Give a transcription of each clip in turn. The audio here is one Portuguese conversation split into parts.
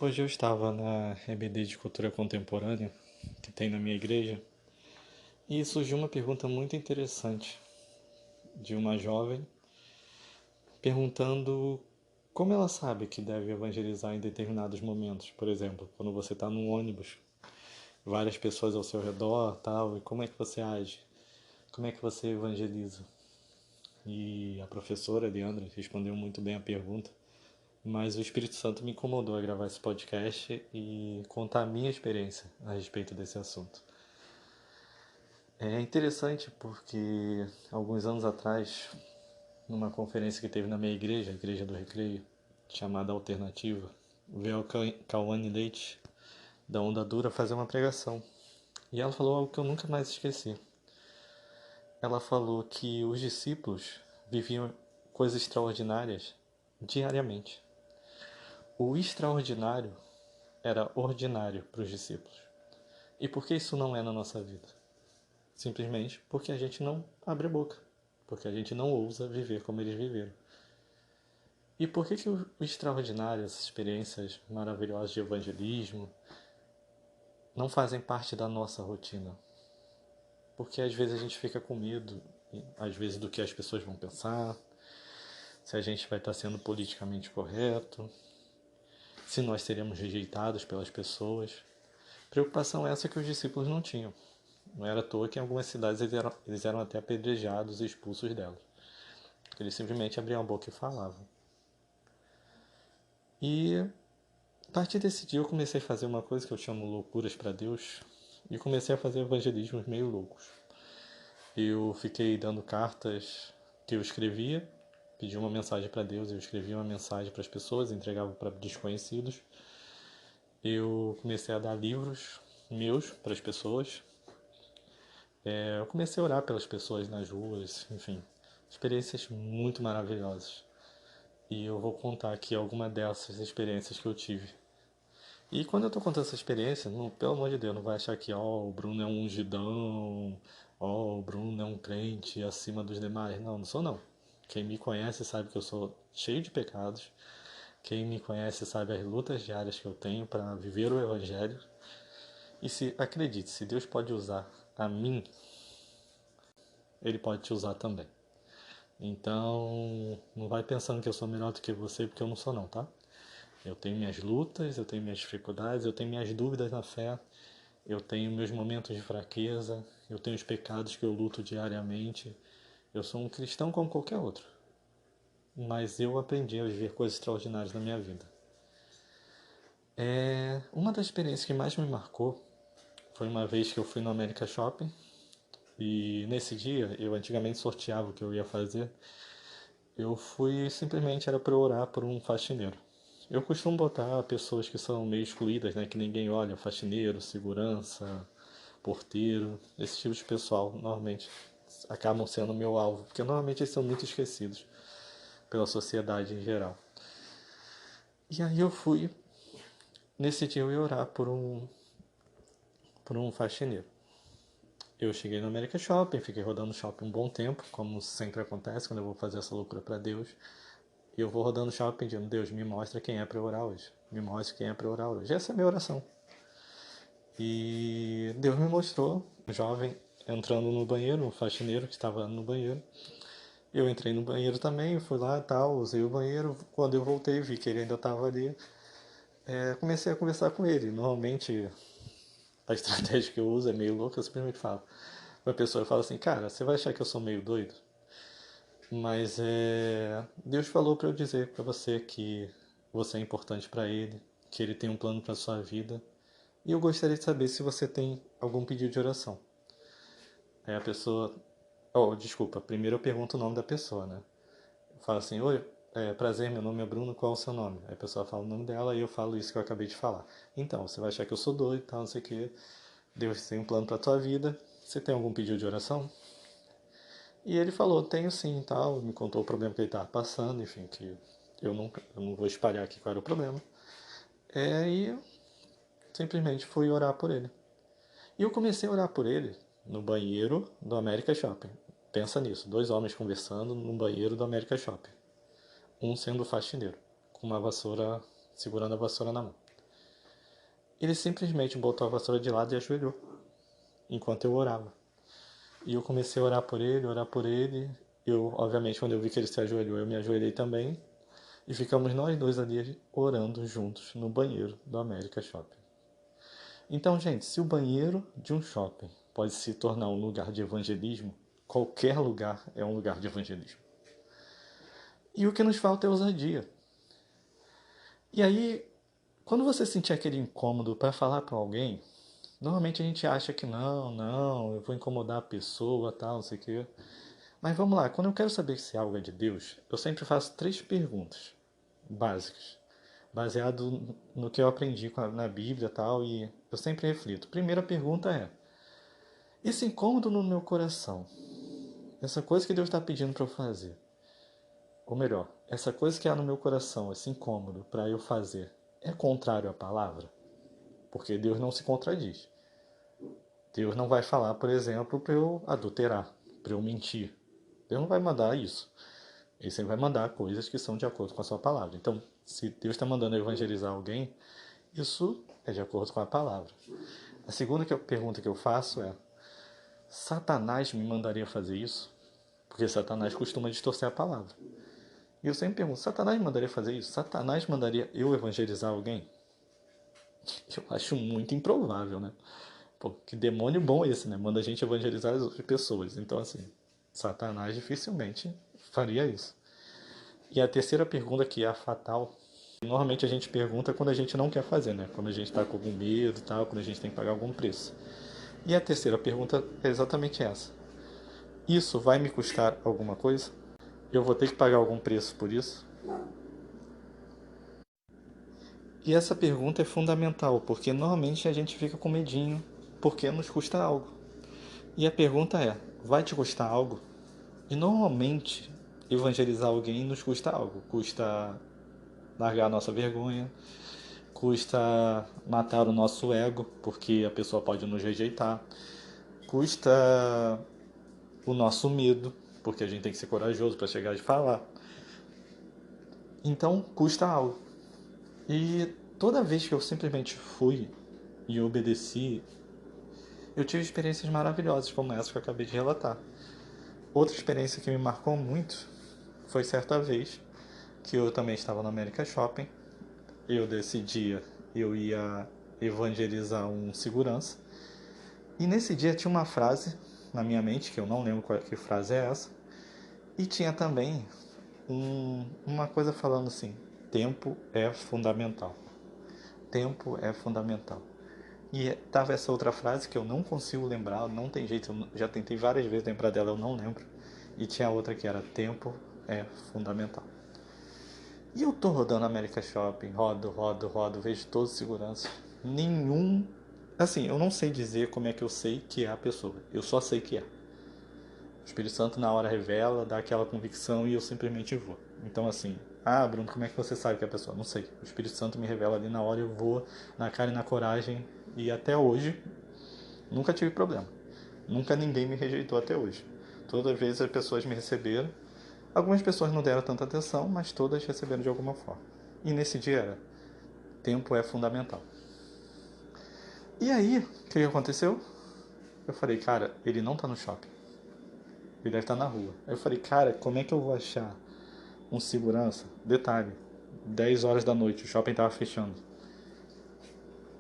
Hoje eu estava na EBD de Cultura Contemporânea que tem na minha igreja e surgiu uma pergunta muito interessante de uma jovem perguntando como ela sabe que deve evangelizar em determinados momentos. Por exemplo, quando você está num ônibus, várias pessoas ao seu redor, tal, e como é que você age? Como é que você evangeliza? E a professora Leandra respondeu muito bem a pergunta, mas o Espírito Santo me incomodou a gravar esse podcast e contar a minha experiência a respeito desse assunto. É interessante porque alguns anos atrás, numa conferência que teve na minha igreja, a Igreja do Recreio, chamada Alternativa, veio a Cauane Leite, da Onda Dura, fazer uma pregação. E ela falou algo que eu nunca mais esqueci. Ela falou que os discípulos viviam coisas extraordinárias diariamente. O extraordinário era ordinário para os discípulos. E por que isso não é na nossa vida? Simplesmente porque a gente não abre a boca, porque a gente não ousa viver como eles viveram. E por que o extraordinário, essas experiências maravilhosas de evangelismo, não fazem parte da nossa rotina? Porque às vezes a gente fica com medo, às vezes do que as pessoas vão pensar, se a gente vai estar sendo politicamente correto, se nós seremos rejeitados pelas pessoas. Preocupação essa que os discípulos não tinham. Não era à toa que em algumas cidades eles eram até apedrejados e expulsos delas. Eles simplesmente abriam a boca e falavam. E a partir desse dia eu comecei a fazer uma coisa que eu chamo loucuras para Deus e comecei a fazer evangelismos meio loucos. Eu fiquei dando cartas que eu escrevia, pedi uma mensagem para Deus, eu escrevia uma mensagem para as pessoas, entregava para desconhecidos. Eu comecei a dar livros meus para as pessoas. Eu comecei a orar pelas pessoas nas ruas, enfim, experiências muito maravilhosas. E eu vou contar aqui alguma dessas experiências que eu tive. E quando eu tô contando essa experiência, não, pelo amor de Deus, não vai achar que o Bruno é um ungidão, o Bruno é um crente acima dos demais. Não, não sou não. Quem me conhece sabe que eu sou cheio de pecados. Quem me conhece sabe as lutas diárias que eu tenho para viver o Evangelho. E se acredite, se Deus pode usar a mim, Ele pode te usar também. Então, não vai pensando que eu sou melhor do que você, porque eu não sou não, tá? Eu tenho minhas lutas, eu tenho minhas dificuldades, eu tenho minhas dúvidas na fé, eu tenho meus momentos de fraqueza, eu tenho os pecados que eu luto diariamente. Eu sou um cristão como qualquer outro, mas eu aprendi a viver coisas extraordinárias na minha vida. Uma das experiências que mais me marcou foi uma vez que eu fui no America Shopping e nesse dia eu antigamente sorteava o que eu ia fazer. Eu fui simplesmente era para orar por um faxineiro. Eu costumo botar pessoas que são meio excluídas, né, que ninguém olha, faxineiro, segurança, porteiro, esse tipo de pessoal normalmente acabam sendo meu alvo, porque normalmente eles são muito esquecidos pela sociedade em geral. E aí eu fui, nesse dia eu ia orar por um faxineiro. Eu cheguei no America Shopping, fiquei rodando o shopping um bom tempo, como sempre acontece quando eu vou fazer essa loucura para Deus. E eu vou rodando o shopping pedindo, Deus, me mostra quem é para eu orar hoje. Me mostra quem é para eu orar hoje. Essa é a minha oração. E Deus me mostrou um jovem entrando no banheiro, um faxineiro que estava no banheiro. Eu entrei no banheiro também, fui lá tal, usei o banheiro. Quando eu voltei, vi que ele ainda estava ali. Comecei a conversar com ele. Normalmente a estratégia que eu uso é meio louca, eu simplesmente falo. Uma pessoa fala assim, cara, você vai achar que eu sou meio doido? Mas Deus falou para eu dizer para você que você é importante para Ele, que Ele tem um plano para sua vida. E eu gostaria de saber se você tem algum pedido de oração. Aí a pessoa. Oh, desculpa, primeiro eu pergunto o nome da pessoa, né? Eu falo assim, oi, prazer, meu nome é Bruno, qual é o seu nome? Aí a pessoa fala o nome dela e eu falo isso que eu acabei de falar. Então, você vai achar que eu sou doido e tal, não sei o quê. Deus tem um plano pra tua vida. Você tem algum pedido de oração? E ele falou, tenho sim e tal. Me contou o problema que ele estava passando, enfim, que eu não vou espalhar aqui qual era o problema. E eu simplesmente fui orar por ele. E eu comecei a orar por ele no banheiro do America Shopping. Pensa nisso, dois homens conversando no banheiro do America Shopping. Um sendo faxineiro, com uma vassoura, segurando a vassoura na mão. Ele simplesmente botou a vassoura de lado e ajoelhou, enquanto eu orava. E eu comecei a orar por ele. Eu, obviamente, quando eu vi que ele se ajoelhou, eu me ajoelhei também. E ficamos nós dois ali orando juntos no banheiro do América Shopping. Então, gente, se o banheiro de um shopping pode se tornar um lugar de evangelismo, qualquer lugar é um lugar de evangelismo. E o que nos falta é ousadia. E aí, quando você sentir aquele incômodo para falar para alguém, normalmente a gente acha que não, eu vou incomodar a pessoa, tal, não sei o quê. Mas vamos lá, quando eu quero saber se algo é de Deus, eu sempre faço 3 perguntas básicas, baseado no que eu aprendi na Bíblia e tal, e eu sempre reflito. Primeira pergunta é: esse incômodo no meu coração, essa coisa que Deus está pedindo para eu fazer, ou melhor, essa coisa que há no meu coração, esse incômodo para eu fazer, é contrário à palavra? Porque Deus não se contradiz. Deus não vai falar, por exemplo, para eu adulterar, para eu mentir. Deus não vai mandar isso. Ele sempre vai mandar coisas que são de acordo com a sua palavra. Então, se Deus está mandando evangelizar alguém, isso é de acordo com a palavra. A segunda pergunta que eu faço é: Satanás me mandaria fazer isso? Porque Satanás costuma distorcer a palavra. E eu sempre pergunto: Satanás me mandaria fazer isso? Satanás mandaria eu evangelizar alguém? Eu acho muito improvável, né? Pô, que demônio bom esse, né? Manda a gente evangelizar as outras pessoas. Então, assim, Satanás dificilmente faria isso. E a terceira pergunta, que é a fatal, normalmente a gente pergunta quando a gente não quer fazer, né? Quando a gente está com algum medo e tal, quando a gente tem que pagar algum preço. E a terceira pergunta é exatamente essa: isso vai me custar alguma coisa? Eu vou ter que pagar algum preço por isso? E essa pergunta é fundamental, porque normalmente a gente fica com medinho, porque nos custa algo. E a pergunta é: vai te custar algo? E normalmente evangelizar alguém nos custa algo. Custa largar a nossa vergonha, custa matar o nosso ego, porque a pessoa pode nos rejeitar, custa o nosso medo, porque a gente tem que ser corajoso para chegar e falar. Então custa algo. E toda vez que eu simplesmente fui e obedeci, eu tive experiências maravilhosas, como essa que eu acabei de relatar. Outra experiência que me marcou muito foi certa vez que eu também estava no América Shopping. Eu decidia, eu ia evangelizar um segurança. E nesse dia tinha uma frase na minha mente, que eu não lembro que frase é essa. E tinha também uma coisa falando assim: tempo é fundamental. Tempo é fundamental. E tava essa outra frase que eu não consigo lembrar, não tem jeito, eu já tentei várias vezes lembrar dela, eu não lembro. E tinha outra que era: tempo é fundamental. E eu tô rodando América Shopping, rodo, vejo todos os seguranças. Nenhum. Assim, eu não sei dizer como é que eu sei que é a pessoa. Eu só sei que é. O Espírito Santo na hora revela, dá aquela convicção e eu simplesmente vou. Então assim, Bruno, como é que você sabe que é a pessoa? Não sei. O Espírito Santo me revela ali na hora, eu vou na cara e na coragem. E até hoje, nunca tive problema. Nunca ninguém me rejeitou até hoje. Todas as vezes as pessoas me receberam. Algumas pessoas não deram tanta atenção, mas todas receberam de alguma forma. E nesse dia era: tempo é fundamental. E aí, o que aconteceu? Eu falei: cara, ele não tá no shopping. Ele deve estar na rua. Aí eu falei: cara, como é que eu vou achar um segurança? Detalhe: 10 horas da noite, o shopping tava fechando.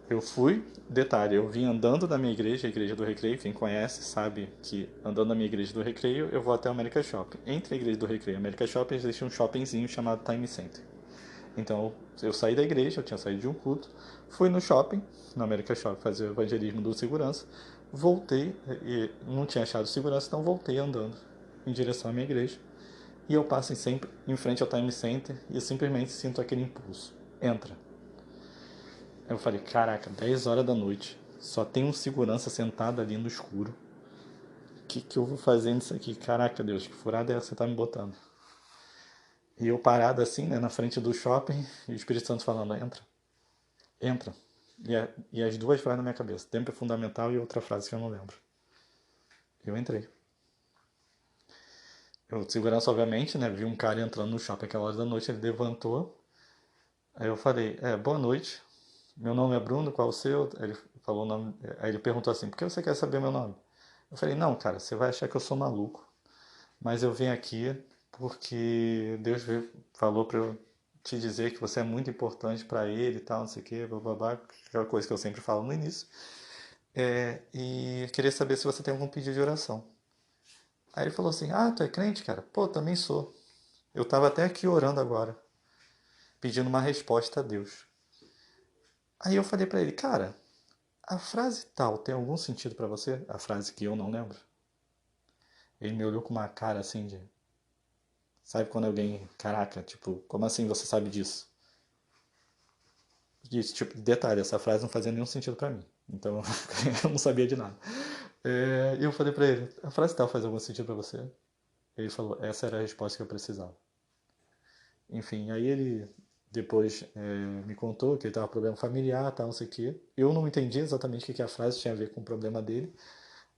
Eu fui, detalhe, eu vim andando da minha igreja, a igreja do Recreio. Quem conhece sabe que andando da minha igreja do Recreio eu vou até o América Shopping. Entre a igreja do Recreio e o América Shopping existe um shoppingzinho chamado Time Center. Então eu saí da igreja, eu tinha saído de um culto, fui no shopping, no América Shopping, fazer o evangelismo do segurança, voltei, e não tinha achado segurança, então voltei andando em direção à minha igreja. E eu passo sempre em frente ao Time Center e simplesmente sinto aquele impulso: entra. Eu falei: caraca, 10 horas da noite, só tem um segurança sentado ali no escuro. O que eu vou fazer nisso aqui? Caraca, Deus, que furada é essa que você tá me botando? E eu parado assim, né, na frente do shopping, e o Espírito Santo falando: entra, entra. E as duas frases na minha cabeça: tempo é fundamental, e outra frase que eu não lembro. Eu entrei. O segurança, obviamente, né, viu um cara entrando no shopping àquela hora da noite, ele levantou. Aí eu falei: boa noite. Meu nome é Bruno, qual é o seu? Aí ele falou o nome, aí ele perguntou assim, por que você quer saber meu nome? Eu falei, não, cara, você vai achar que eu sou maluco, mas eu vim aqui porque falou pra eu te dizer que você é muito importante pra ele e tal, não sei o que, blá, aquela coisa que eu sempre falo no início. E queria saber se você tem algum pedido de oração. Aí ele falou assim, ah, tu é crente, cara? Pô, também sou. Eu tava até aqui orando agora, pedindo uma resposta a Deus. Aí eu falei pra ele, cara, a frase tal tem algum sentido pra você? A frase que eu não lembro. Ele me olhou com uma cara assim de. Sabe quando alguém. Caraca, tipo, como assim você sabe disso? Isso, tipo, detalhe, essa frase não fazia nenhum sentido pra mim. Então eu não sabia de nada. E eu falei pra ele, a frase tal faz algum sentido pra você? Ele falou, essa era a resposta que eu precisava. Enfim, aí ele depois me contou que ele tava com problema familiar, tal, não sei o quê. Eu não entendi exatamente o que a frase tinha a ver com o problema dele,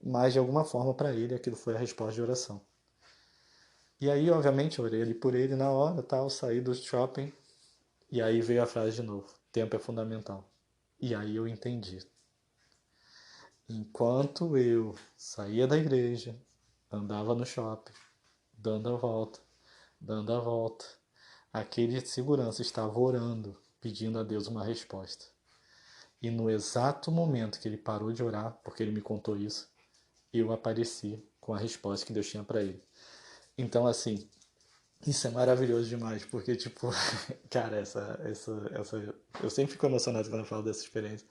mas de alguma forma para ele aquilo foi a resposta de oração. E aí, obviamente, eu orei ali por ele na hora, tal, saí do shopping, e aí veio a frase de novo: tempo é fundamental. E aí eu entendi. Enquanto eu saía da igreja, andava no shopping, dando a volta, dando a volta, aquele segurança estava orando, pedindo a Deus uma resposta. E no exato momento que ele parou de orar, porque ele me contou isso, eu apareci com a resposta que Deus tinha para ele. Então, assim, isso é maravilhoso demais, porque, tipo, cara, eu sempre fico emocionado quando eu falo dessa experiência,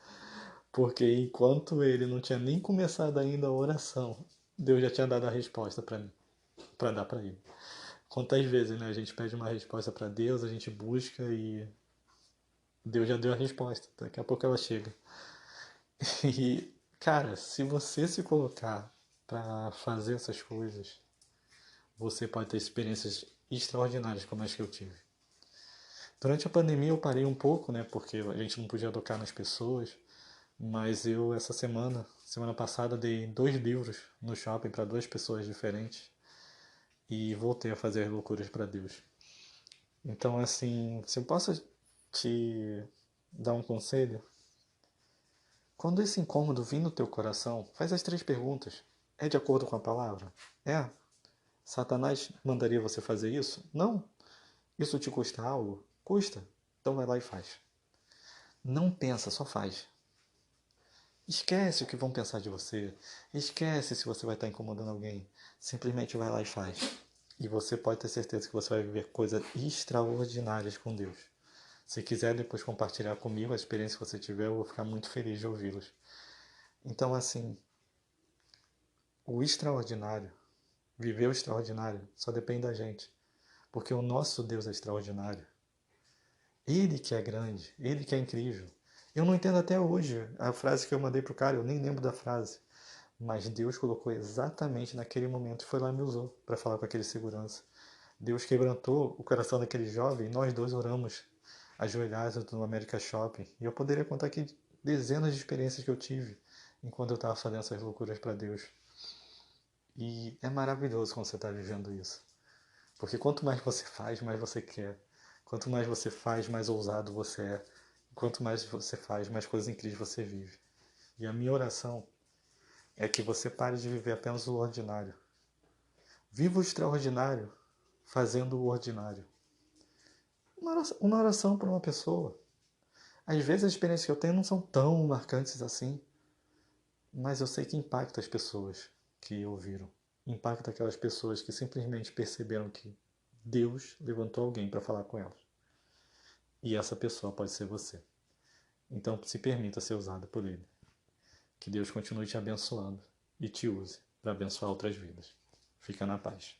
porque enquanto ele não tinha nem começado ainda a oração, Deus já tinha dado a resposta para mim, para dar para ele. Quantas vezes, né, a gente pede uma resposta para Deus, a gente busca e Deus já deu a resposta, daqui a pouco ela chega. E, cara, se você se colocar para fazer essas coisas, você pode ter experiências extraordinárias como as que eu tive. Durante a pandemia eu parei um pouco, né, porque a gente não podia tocar nas pessoas, mas eu essa semana passada, dei 2 livros no shopping para 2 pessoas diferentes e voltei a fazer as loucuras para Deus. Então, assim, se eu posso te dar um conselho, quando esse incômodo vir no teu coração, faz as 3 perguntas. É de acordo com a palavra? É. Satanás mandaria você fazer isso? Não. Isso te custa algo? Custa. Então vai lá e faz. Não pensa, só faz. Esquece o que vão pensar de você. Esquece se você vai estar incomodando alguém. Simplesmente vai lá e faz. E você pode ter certeza que você vai viver coisas extraordinárias com Deus. Se quiser depois compartilhar comigo a experiência que você tiver, eu vou ficar muito feliz de ouvi-los. Então, assim, o extraordinário, viver o extraordinário, só depende da gente. Porque o nosso Deus é extraordinário. Ele que é grande, ele que é incrível. Eu não entendo até hoje a frase que eu mandei pro cara, eu nem lembro da frase. Mas Deus colocou exatamente naquele momento e foi lá e me usou para falar com aquele segurança. Deus quebrantou o coração daquele jovem e nós dois oramos ajoelhados no América Shopping. E eu poderia contar aqui dezenas de experiências que eu tive enquanto eu estava fazendo essas loucuras para Deus. E é maravilhoso quando você está vivendo isso. Porque quanto mais você faz, mais você quer. Quanto mais você faz, mais ousado você é. Quanto mais você faz, mais coisas incríveis você vive. E a minha oração é que você pare de viver apenas o ordinário. Viva o extraordinário fazendo o ordinário. Uma oração para uma pessoa. Às vezes as experiências que eu tenho não são tão marcantes assim, mas eu sei que impacta as pessoas que ouviram. Impacta aquelas pessoas que simplesmente perceberam que Deus levantou alguém para falar com elas. E essa pessoa pode ser você. Então se permita ser usado por Ele. Que Deus continue te abençoando e te use para abençoar outras vidas. Fica na paz.